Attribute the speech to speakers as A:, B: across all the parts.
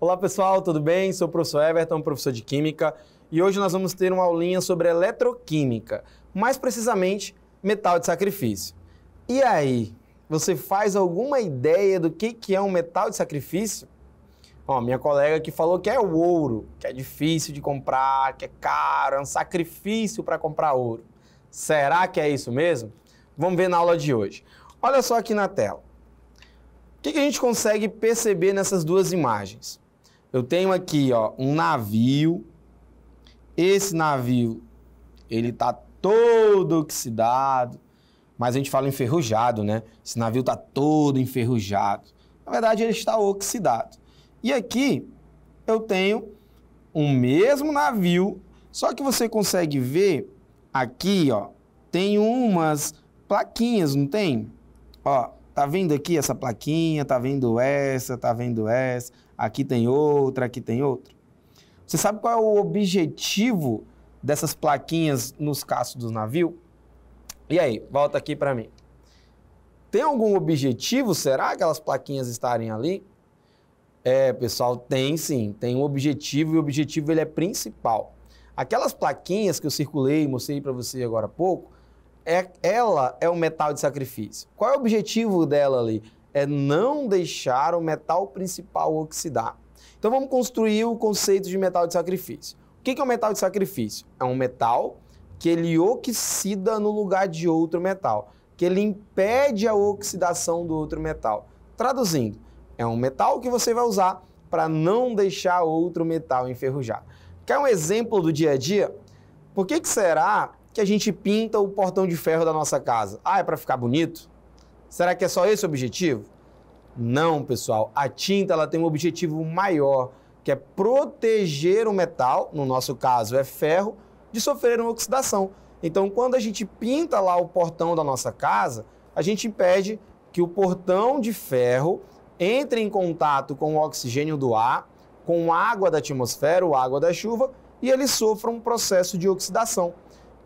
A: Olá pessoal, tudo bem? Sou o professor Everton, professor de Química, e hoje nós vamos ter uma aulinha sobre eletroquímica, mais precisamente metal de sacrifício. E aí, você faz alguma ideia do que é um metal de sacrifício? Ó, minha colega aqui falou que é o ouro, que é difícil de comprar, que é caro, é um sacrifício para comprar ouro. Será que é isso mesmo? Vamos ver na aula de hoje. Olha só aqui na tela. O que a gente consegue perceber nessas duas imagens? Eu tenho aqui, ó, um navio. Esse navio, ele tá todo oxidado, mas a gente fala enferrujado, né? Esse navio tá todo enferrujado. Na verdade, ele está oxidado. E aqui eu tenho um mesmo navio, só que você consegue ver aqui, ó, tem umas plaquinhas, não tem? Ó, tá vendo aqui essa plaquinha, tá vendo essa, tá vendo essa, aqui tem outra, aqui tem outra. Você sabe qual é o objetivo dessas plaquinhas nos cascos do navio? E aí, volta aqui para mim. Tem algum objetivo, será, aquelas plaquinhas estarem ali? É, pessoal, tem sim, tem um objetivo e o objetivo ele é principal. Aquelas plaquinhas que eu circulei e mostrei para você agora há pouco, ela é o metal de sacrifício. Qual é o objetivo dela ali? É não deixar o metal principal oxidar. Então vamos construir o conceito de metal de sacrifício. O que é um metal de sacrifício? É um metal que ele oxida no lugar de outro metal, que ele impede a oxidação do outro metal. Traduzindo, é um metal que você vai usar para não deixar outro metal enferrujar. Quer um exemplo do dia a dia? Por que será que a gente pinta o portão de ferro da nossa casa? Ah, é para ficar bonito? Será que é só esse o objetivo? Não, pessoal. A tinta ela tem um objetivo maior, que é proteger o metal, no nosso caso é ferro, de sofrer uma oxidação. Então, quando a gente pinta lá o portão da nossa casa, a gente impede que o portão de ferro entre em contato com o oxigênio do ar, com a água da atmosfera, ou água da chuva, e ele sofra um processo de oxidação.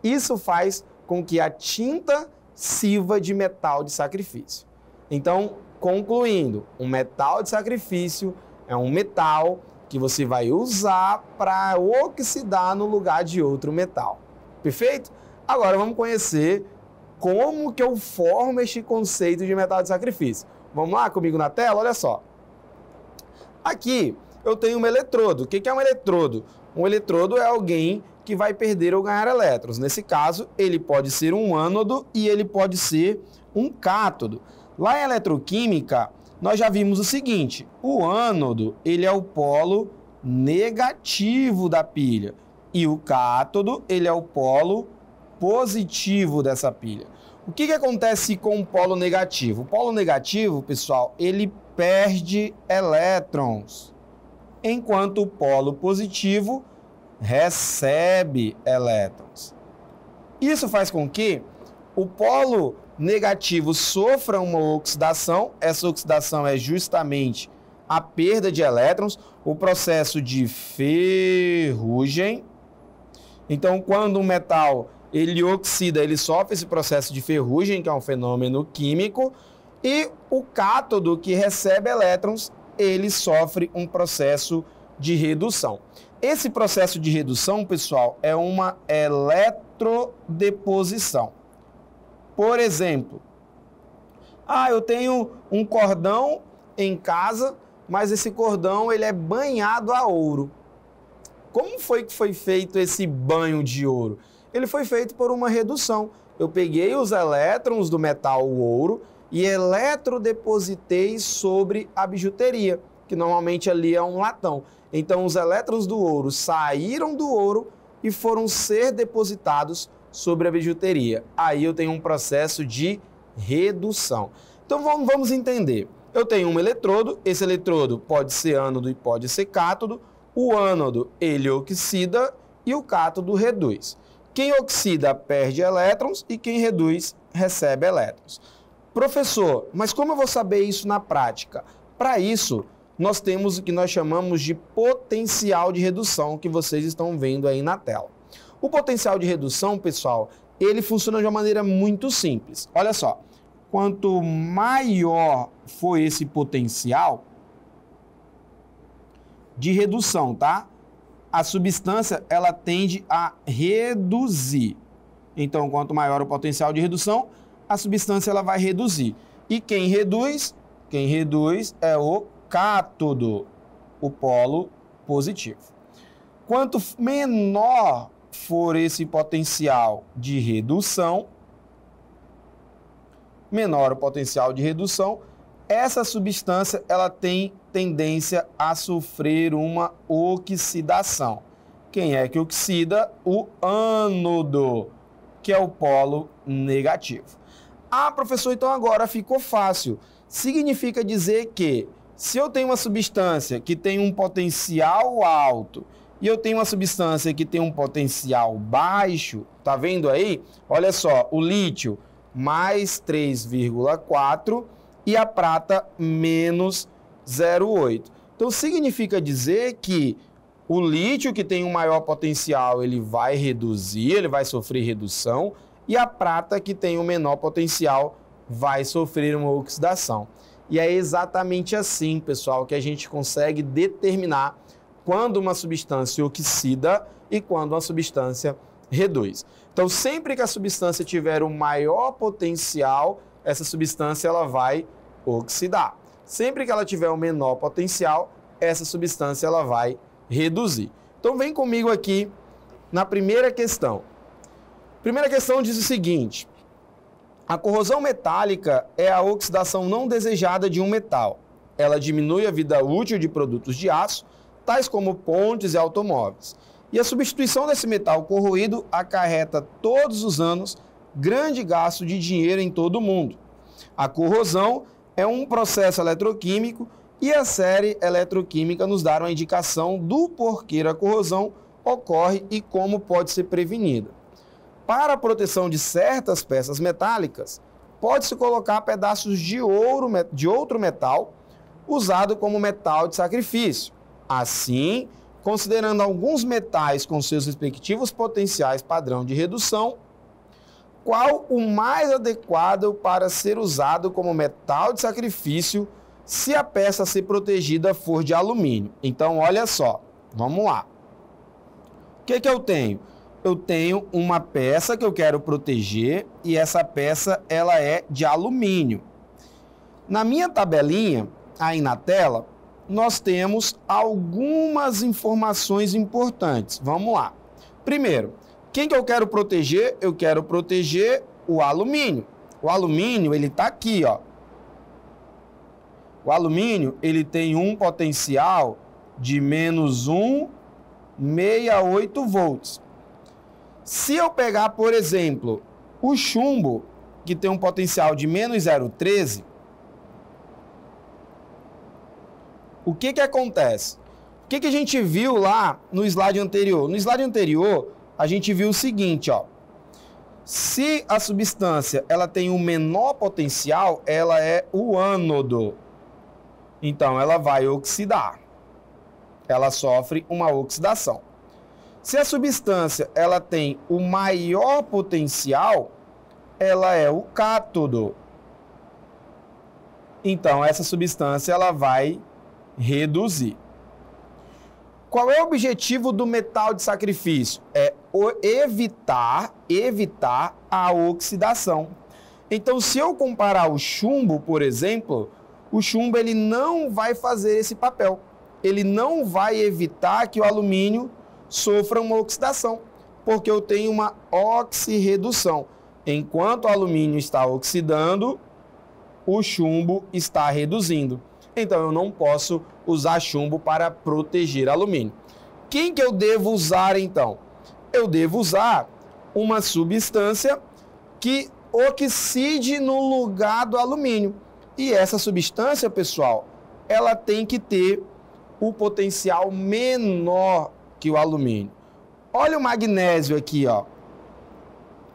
A: Isso faz com que a tinta sirva de metal de sacrifício. Então, concluindo, um metal de sacrifício é um metal que você vai usar para oxidar no lugar de outro metal. Perfeito? Agora vamos conhecer como que eu formo este conceito de metal de sacrifício. Vamos lá comigo na tela? Olha só. Aqui eu tenho um eletrodo. O que é um eletrodo? Um eletrodo é alguém que vai perder ou ganhar elétrons. Nesse caso, ele pode ser um ânodo e ele pode ser um cátodo. Lá em eletroquímica, nós já vimos o seguinte: o ânodo, ele é o polo negativo da pilha e o cátodo, ele é o polo positivo dessa pilha. O que acontece com o polo negativo? O polo negativo, pessoal, ele perde elétrons, enquanto o polo positivo recebe elétrons. Isso faz com que o polo negativo sofra uma oxidação. Essa oxidação é justamente a perda de elétrons, o processo de ferrugem. Então, quando um metal ele oxida, ele sofre esse processo de ferrugem, que é um fenômeno químico, e o cátodo, que recebe elétrons, ele sofre um processo de redução. Esse processo de redução, pessoal, é uma eletrodeposição. Por exemplo, eu tenho um cordão em casa, mas esse cordão ele é banhado a ouro. Como foi que foi feito esse banho de ouro? Ele foi feito por uma redução. Eu peguei os elétrons do metal ouro e eletrodepositei sobre a bijuteria, que normalmente ali é um latão. Então, os elétrons do ouro saíram do ouro e foram ser depositados sobre a bijuteria. Aí eu tenho um processo de redução. Então, vamos entender. Eu tenho um eletrodo, esse eletrodo pode ser ânodo e pode ser cátodo. O ânodo, ele oxida e o cátodo reduz. Quem oxida perde elétrons e quem reduz recebe elétrons. Professor, mas como eu vou saber isso na prática? Para isso, nós temos o que nós chamamos de potencial de redução, que vocês estão vendo aí na tela. O potencial de redução, pessoal, ele funciona de uma maneira muito simples. Olha só, quanto maior for esse potencial, de redução, tá? A substância, ela tende a reduzir. Então, quanto maior o potencial de redução, a substância ela vai reduzir. E quem reduz é o cátodo, o polo positivo. Quanto menor for esse potencial de redução, menor o potencial de redução, essa substância ela tem tendência a sofrer uma oxidação. Quem é que oxida? O ânodo, que é o polo negativo. Ah, professor, então agora ficou fácil. Significa dizer que se eu tenho uma substância que tem um potencial alto e eu tenho uma substância que tem um potencial baixo, tá vendo aí? Olha só, o lítio mais 3,4 e a prata menos 0,8. Então significa dizer que o lítio que tem um maior potencial, ele vai reduzir, ele vai sofrer redução, e a prata que tem um menor potencial vai sofrer uma oxidação. E é exatamente assim, pessoal, que a gente consegue determinar quando uma substância oxida e quando uma substância reduz. Então, sempre que a substância tiver o maior potencial, essa substância ela vai oxidar. Sempre que ela tiver o menor potencial, essa substância ela vai reduzir. Então, vem comigo aqui na primeira questão. A primeira questão diz o seguinte: a corrosão metálica é a oxidação não desejada de um metal. Ela diminui a vida útil de produtos de aço, tais como pontes e automóveis. E a substituição desse metal corroído acarreta todos os anos grande gasto de dinheiro em todo o mundo. A corrosão é um processo eletroquímico e a série eletroquímica nos dá uma indicação do porquê a corrosão ocorre e como pode ser prevenida. Para a proteção de certas peças metálicas, pode-se colocar pedaços de outro metal usado como metal de sacrifício. Assim, considerando alguns metais com seus respectivos potenciais padrão de redução, qual o mais adequado para ser usado como metal de sacrifício se a peça a ser protegida for de alumínio? Então, olha só, vamos lá. O que eu tenho? Eu tenho uma peça que eu quero proteger e essa peça ela é de alumínio. Na minha tabelinha, aí na tela, nós temos algumas informações importantes. Vamos lá. Primeiro, quem que eu quero proteger? Eu quero proteger o alumínio. O alumínio, ele está aqui, ó. O alumínio, ele tem um potencial de menos 1,68 volts. Se eu pegar, por exemplo, o chumbo, que tem um potencial de menos 0,13, o que acontece? O que a gente viu lá no slide anterior? No slide anterior, a gente viu o seguinte, ó. Se a substância ela tem um menor potencial, ela é o ânodo. Então, ela vai oxidar. Ela sofre uma oxidação. Se a substância ela tem o maior potencial, ela é o cátodo. Então, essa substância ela vai reduzir. Qual é o objetivo do metal de sacrifício? É evitar a oxidação. Então, se eu comparar o chumbo, por exemplo, o chumbo ele não vai fazer esse papel. Ele não vai evitar que o alumínio sofra uma oxidação, porque eu tenho uma oxirredução. Enquanto o alumínio está oxidando, o chumbo está reduzindo. Então, eu não posso usar chumbo para proteger alumínio. Quem que eu devo usar, então? Eu devo usar uma substância que oxide no lugar do alumínio. E essa substância, pessoal, ela tem que ter o potencial menor que o alumínio. Olha o magnésio aqui, ó.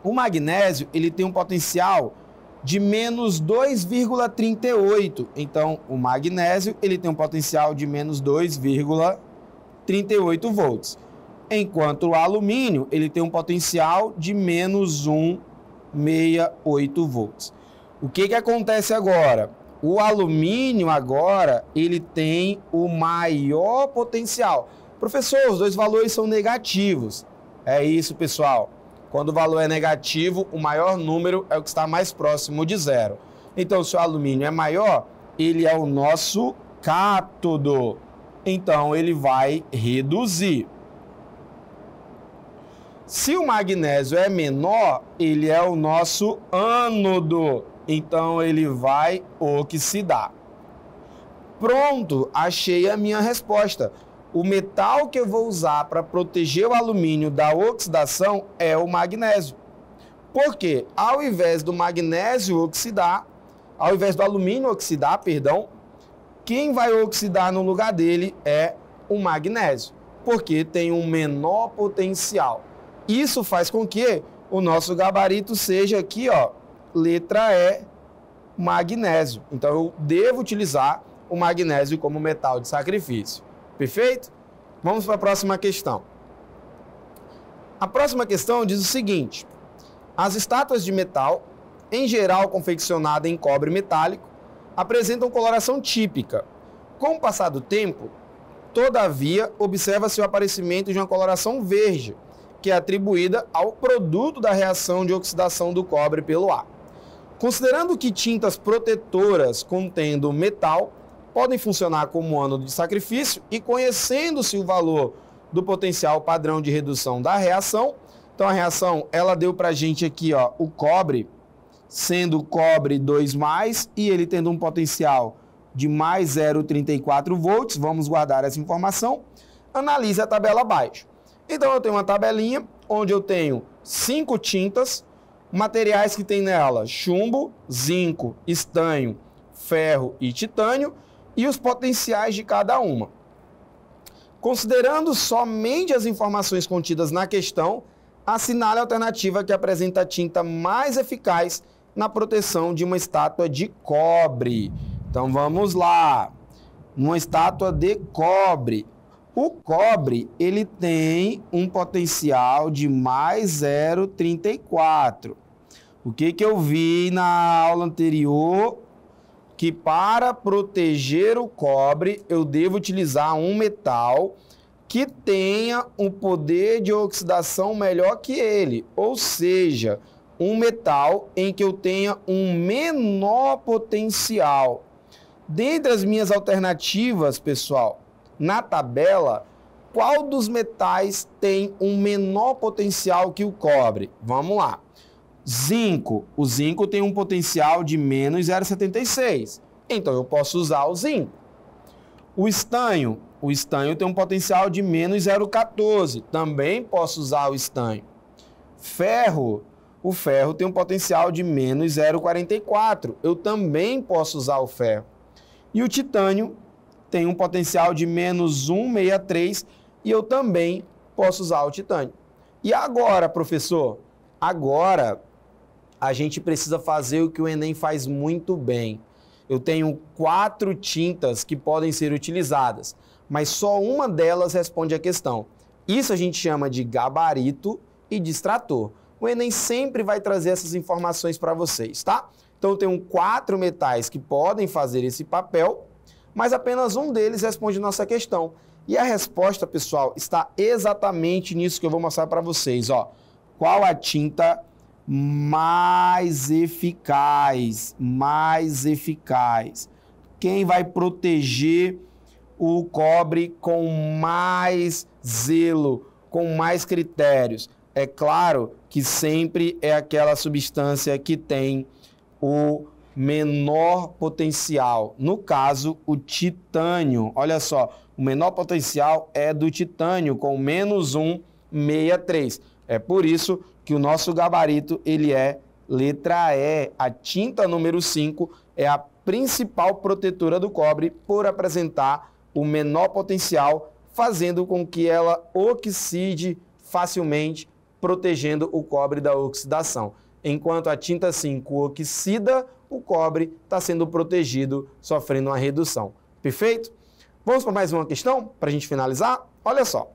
A: O magnésio, ele tem um potencial de menos 2,38. Então, o magnésio, ele tem um potencial de menos 2,38 volts. Enquanto o alumínio, ele tem um potencial de menos 1,68 volts. O que acontece agora? O alumínio agora, ele tem o maior potencial. Professor, os dois valores são negativos. É isso, pessoal. Quando o valor é negativo, o maior número é o que está mais próximo de zero. Então, se o alumínio é maior, ele é o nosso cátodo. Então, ele vai reduzir. Se o magnésio é menor, ele é o nosso ânodo. Então, ele vai oxidar. Pronto, achei a minha resposta. O metal que eu vou usar para proteger o alumínio da oxidação é o magnésio. Por quê? Ao invés do magnésio oxidar, ao invés do alumínio oxidar, perdão, quem vai oxidar no lugar dele é o magnésio, porque tem um menor potencial. Isso faz com que o nosso gabarito seja aqui, ó, letra E, magnésio. Então, eu devo utilizar o magnésio como metal de sacrifício. Perfeito? Vamos para a próxima questão. A próxima questão diz o seguinte: as estátuas de metal, em geral confeccionadas em cobre metálico, apresentam coloração típica. Com o passar do tempo, todavia, observa-se o aparecimento de uma coloração verde, que é atribuída ao produto da reação de oxidação do cobre pelo ar. Considerando que tintas protetoras contendo metal podem funcionar como ânodo de sacrifício e conhecendo-se o valor do potencial padrão de redução da reação, então a reação ela deu para a gente aqui, ó, o cobre, sendo cobre 2+, e ele tendo um potencial de mais 0,34 volts, vamos guardar essa informação, analise a tabela abaixo. Então eu tenho uma tabelinha onde eu tenho 5 tintas, materiais que tem nela chumbo, zinco, estanho, ferro e titânio, e os potenciais de cada uma. Considerando somente as informações contidas na questão, assinale a alternativa que apresenta a tinta mais eficaz na proteção de uma estátua de cobre. Então vamos lá. Uma estátua de cobre. O cobre, ele tem um potencial de mais 0,34. O que eu vi na aula anterior? Que para proteger o cobre, eu devo utilizar um metal que tenha um poder de oxidação melhor que ele. Ou seja, um metal em que eu tenha um menor potencial. Dentre as minhas alternativas, pessoal, na tabela, qual dos metais tem um menor potencial que o cobre? Vamos lá. Zinco. O zinco tem um potencial de menos 0,76. Então, eu posso usar o zinco. O estanho. O estanho tem um potencial de menos 0,14. Também posso usar o estanho. Ferro. O ferro tem um potencial de menos 0,44. Eu também posso usar o ferro. E o titânio tem um potencial de menos 1,63. E eu também posso usar o titânio. E agora, professor? Agora a gente precisa fazer o que o Enem faz muito bem. Eu tenho 4 tintas que podem ser utilizadas, mas só uma delas responde a questão. Isso a gente chama de gabarito e distrator. O Enem sempre vai trazer essas informações para vocês, tá? Então eu tenho 4 metais que podem fazer esse papel, mas apenas um deles responde nossa questão. E a resposta, pessoal, está exatamente nisso que eu vou mostrar para vocês, ó. Qual a tinta mais eficaz? Mais eficaz. Quem vai proteger o cobre com mais zelo, com mais critérios? É claro que sempre é aquela substância que tem o menor potencial. No caso, o titânio. Olha só, o menor potencial é do titânio, com menos 1,63. É por isso que o nosso gabarito ele é letra E. A tinta número 5 é a principal protetora do cobre por apresentar o menor potencial, fazendo com que ela oxide facilmente, protegendo o cobre da oxidação. Enquanto a tinta 5 oxida, o cobre está sendo protegido, sofrendo uma redução. Perfeito? Vamos para mais uma questão para a gente finalizar? Olha só.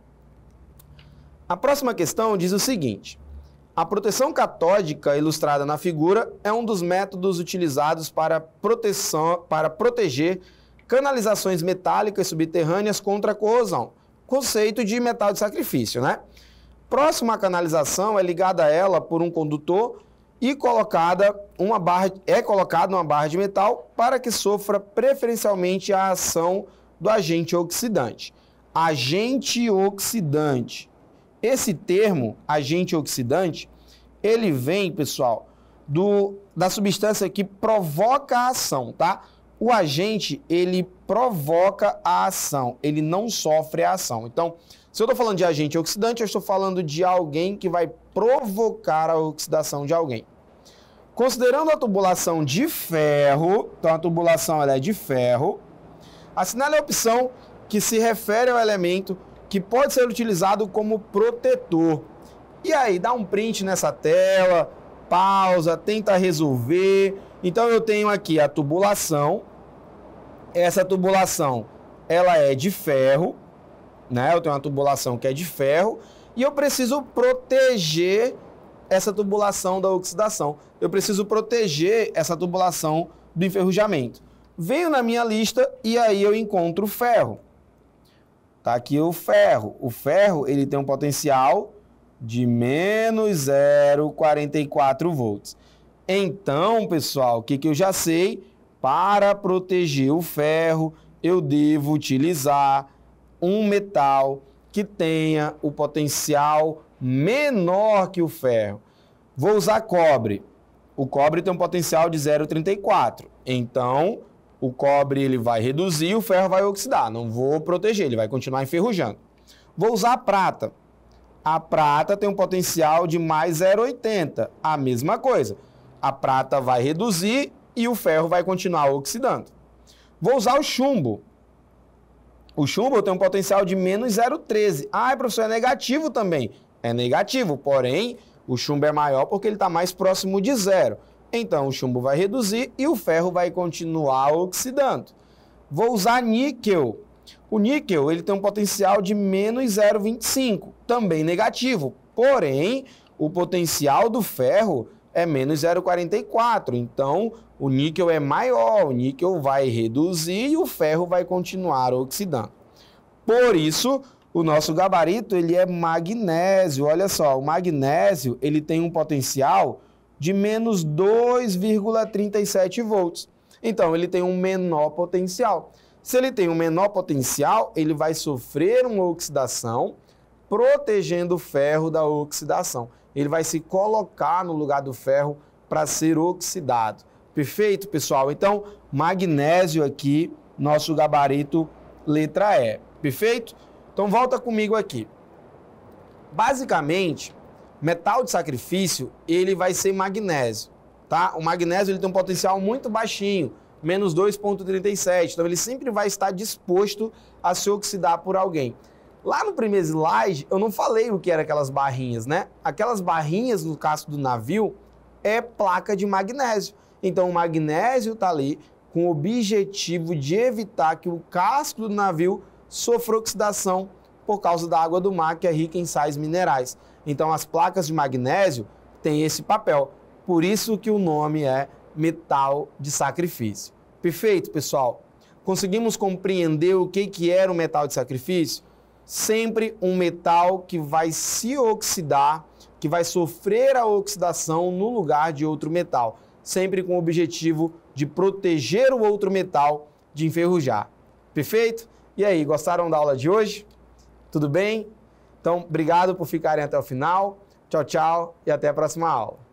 A: A próxima questão diz o seguinte: A proteção catódica ilustrada na figura é um dos métodos utilizados para proteger canalizações metálicas subterrâneas contra a corrosão. Conceito de metal de sacrifício, né? Próximo à canalização é ligada a ela por um condutor e colocada uma barra de metal para que sofra preferencialmente a ação do agente oxidante. Agente oxidante. Esse termo, agente oxidante, ele vem, pessoal, da substância que provoca a ação, tá? O agente, ele provoca a ação, ele não sofre a ação. Então, se eu estou falando de agente oxidante, eu estou falando de alguém que vai provocar a oxidação de alguém. Considerando a tubulação de ferro, então a tubulação ela é de ferro, assinale a opção que se refere ao elemento que pode ser utilizado como protetor. E aí, dá um print nessa tela, pausa, tenta resolver. Então eu tenho aqui a tubulação. Essa tubulação, ela é de ferro, né? Eu tenho uma tubulação que é de ferro e eu preciso proteger essa tubulação da oxidação. Eu preciso proteger essa tubulação do enferrujamento. Venho na minha lista e aí eu encontro o ferro. Tá aqui o ferro. O ferro, ele tem um potencial de menos 0,44 volts. Então, pessoal, o que eu já sei? Para proteger o ferro, eu devo utilizar um metal que tenha o potencial menor que o ferro. Vou usar cobre. O cobre tem um potencial de 0,34. Então, o cobre ele vai reduzir e o ferro vai oxidar. Não vou proteger, ele vai continuar enferrujando. Vou usar a prata. A prata tem um potencial de mais 0,80. A mesma coisa. A prata vai reduzir e o ferro vai continuar oxidando. Vou usar o chumbo. O chumbo tem um potencial de menos 0,13. Ah, professor, é negativo também. É negativo, porém, o chumbo é maior porque ele está mais próximo de zero. Então, o chumbo vai reduzir e o ferro vai continuar oxidando. Vou usar níquel. O níquel ele tem um potencial de menos 0,25, também negativo. Porém, o potencial do ferro é menos 0,44. Então, o níquel é maior, o níquel vai reduzir e o ferro vai continuar oxidando. Por isso, o nosso gabarito ele é magnésio. Olha só, o magnésio ele tem um potencial de menos 2,37 volts. Então, ele tem um menor potencial. Se ele tem um menor potencial, ele vai sofrer uma oxidação, protegendo o ferro da oxidação. Ele vai se colocar no lugar do ferro para ser oxidado. Perfeito, pessoal? Então, magnésio aqui, nosso gabarito, letra E. Perfeito? Então, volta comigo aqui. Basicamente, metal de sacrifício, ele vai ser magnésio, tá? O magnésio ele tem um potencial muito baixinho, menos 2,37. Então, ele sempre vai estar disposto a se oxidar por alguém. Lá no primeiro slide, eu não falei o que eram aquelas barrinhas, né? Aquelas barrinhas no casco do navio é placa de magnésio. Então, o magnésio está ali com o objetivo de evitar que o casco do navio sofra oxidação por causa da água do mar, que é rica em sais minerais. Então, as placas de magnésio têm esse papel. Por isso que o nome é metal de sacrifício. Perfeito, pessoal? Conseguimos compreender o que era o metal de sacrifício? Sempre um metal que vai se oxidar, que vai sofrer a oxidação no lugar de outro metal, sempre com o objetivo de proteger o outro metal de enferrujar. Perfeito? E aí, gostaram da aula de hoje? Tudo bem? Então, obrigado por ficarem até o final. Tchau, tchau e até a próxima aula.